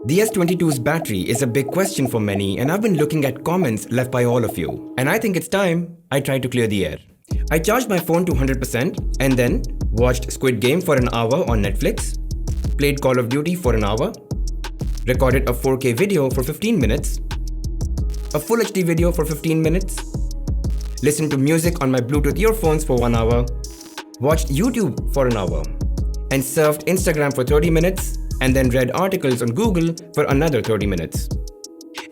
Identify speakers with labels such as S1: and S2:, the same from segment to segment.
S1: The S22's battery is a big question for many, and I've been looking at comments left by all of you. And I think it's time I tried to clear the air. I charged my phone to 100% and then watched Squid Game for an hour on Netflix, played Call of Duty for an hour, recorded a 4K video for 15 minutes, a Full HD video for 15 minutes, listened to music on my Bluetooth earphones for 1 hour, watched YouTube for an hour, and surfed Instagram for 30 minutes, and then read articles on Google for another 30 minutes.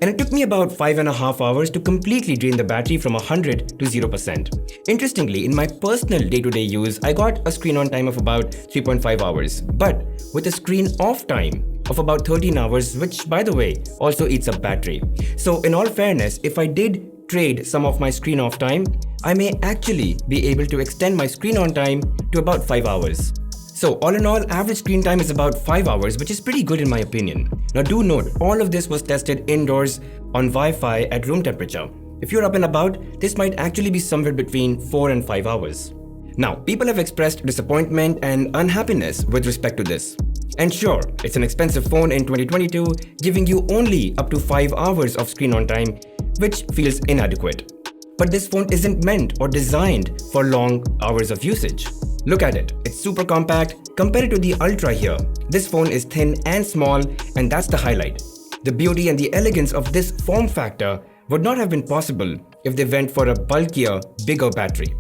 S1: And it took me about 5.5 hours to completely drain the battery from 100 to 0%. Interestingly, in my personal day-to-day use, I got a screen on time of about 3.5 hours, but with a screen off time of about 13 hours, which by the way, also eats up battery. So in all fairness, if I did trade some of my screen off time, I may actually be able to extend my screen on time to about 5 hours. So all in all, average screen time is about 5 hours, which is pretty good in my opinion. Now do note, all of this was tested indoors on Wi-Fi at room temperature. If you're up and about, this might actually be somewhere between 4 and 5 hours. Now, people have expressed disappointment and unhappiness with respect to this. And sure, it's an expensive phone in 2022, giving you only up to 5 hours of screen on time, which feels inadequate. But this phone isn't meant or designed for long hours of usage. Look at it, it's super compact. Compared to the Ultra here, this phone is thin and small, and that's the highlight. The beauty and the elegance of this form factor would not have been possible if they went for a bulkier, bigger battery.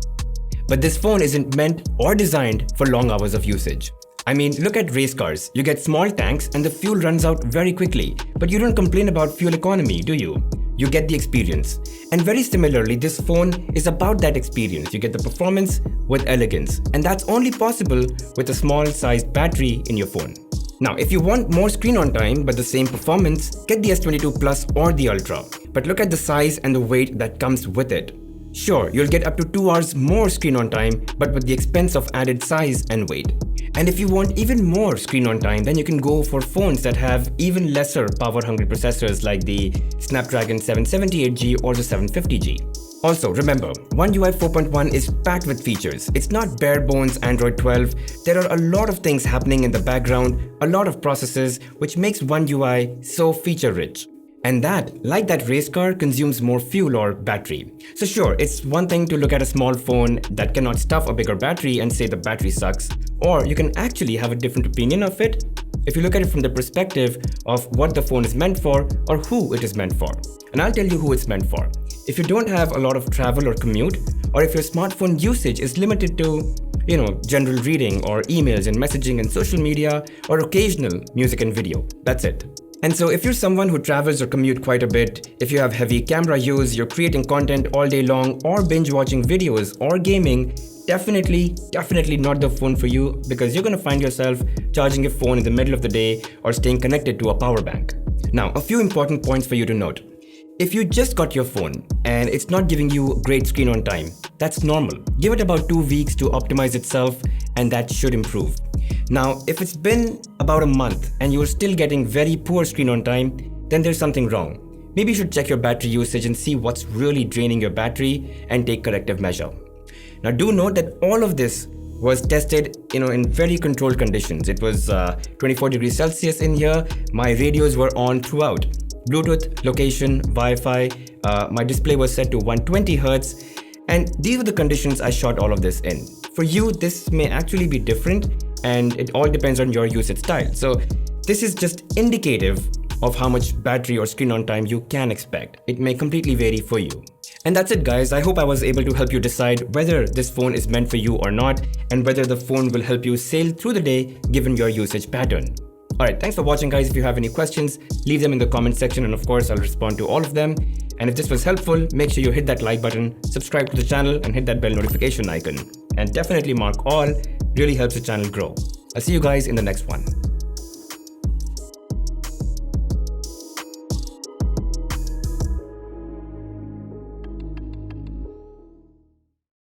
S1: But this phone isn't meant or designed for long hours of usage. I mean, look at race cars. You get small tanks and the fuel runs out very quickly, but you don't complain about fuel economy, do you? You get the experience. And very similarly, this phone is about that experience. You get the performance with elegance, and that's only possible with a small sized battery in your phone. Now, if you want more screen on time but the same performance, get the S22 Plus or the Ultra. But look at the size and the weight that comes with it. Sure, you'll get up to 2 hours more screen on time, but with the expense of added size and weight. And if you want even more screen on time, then you can go for phones that have even lesser power-hungry processors like the Snapdragon 778G or the 750G. Also, remember, One UI 4.1 is packed with features. It's not bare bones Android 12. There are a lot of things happening in the background, a lot of processes, which makes One UI so feature-rich. And that, like that race car, consumes more fuel or battery. So sure, it's one thing to look at a small phone that cannot stuff a bigger battery and say the battery sucks, or you can actually have a different opinion of it if you look at it from the perspective of what the phone is meant for or who it is meant for. And I'll tell you who it's meant for. If you don't have a lot of travel or commute, or if your smartphone usage is limited to, general reading or emails and messaging and social media or occasional music and video, that's it. And so if you're someone who travels or commute quite a bit, if you have heavy camera use, you're creating content all day long or binge watching videos or gaming, definitely not the phone for you, because you're going to find yourself charging your phone in the middle of the day or staying connected to a power bank. Now, a few important points for you to note. If you just got your phone and it's not giving you great screen on time, that's normal. Give it about 2 weeks to optimize itself, and that should improve. Now, if it's been about a month and you're still getting very poor screen on time, then there's something wrong. Maybe you should check your battery usage and see what's really draining your battery and take corrective measure. Now, do note that all of this was tested, in very controlled conditions. It was 24 degrees Celsius in here. My radios were on throughout. Bluetooth, location, Wi-Fi. My display was set to 120 Hertz. And these were the conditions I shot all of this in. For you, this may actually be different, and it all depends on your usage style. So this is just indicative of how much battery or screen on time you can expect. It may completely vary for you. And that's it, guys. I hope I was able to help you decide whether this phone is meant for you or not, and whether the phone will help you sail through the day given your usage pattern. Alright, thanks for watching, guys. If you have any questions, leave them in the comment section, and of course I'll respond to all of them. And if this was helpful, make sure you hit that like button, subscribe to the channel, and hit that bell notification icon. And definitely mark all, really helps the channel grow. I'll see you guys in the next one.